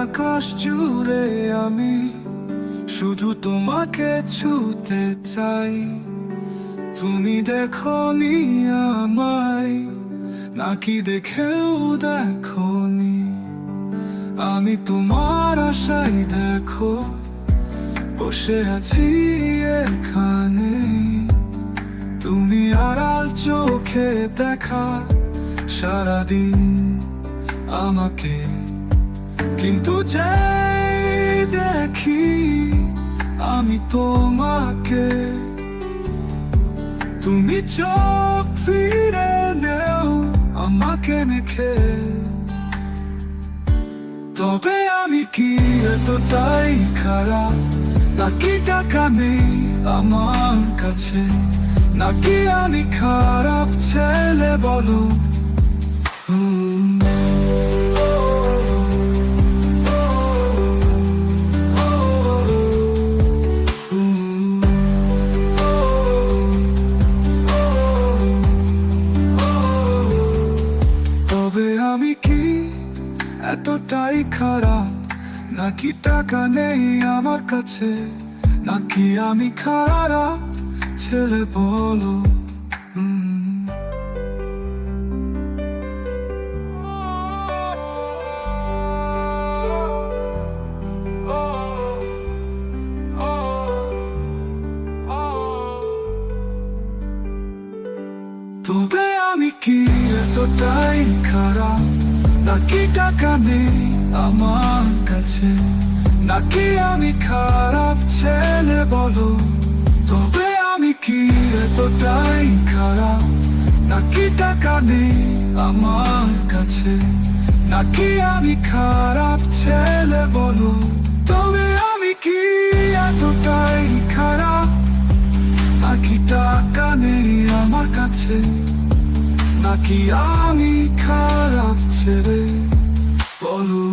আকাশ জুড়ে আমি শুধু তোমাকে ছুতে চাই। তুমি দেখোনি আমায়, নাকি দেখেও দেখোনি? আমি তোমার আশায় দেখো বসে আছি এখানে। তুমি আড়াল চোখে দেখা সারাদিন আমাকে, কিন্তু যে দেখি আমি তোমাকে, তুমি চোখ ফিরে নেও আমাকে মেখে। তবে আমি কি এতটাই খারাপ, নাকি টাকা নেই আমার কাছে, নাকি আমি খারাপ ছেলে বলো? তবে আমি কি এতটাই খারাপ, নাকি টাকা নেই আমার কাছে, নাকি আমি খারাপ ছেলে বলো? তবে আমি কি এতটাই খারাপ, নাকি টাকা নেই আমার কাছে, নাকি আমি খারাপ ছেলে বলো? তবে আমি কি এতটাই খারাপ, নাকি টাকা নেই আমার কাছে, নাকি আমি খারাপ ছেলে বলো? তবে আমি কি এতটাই খারাপ, নাকি টাকা নেই আমার কাছে, নাকি আমি খারাপ ছেলে বলো?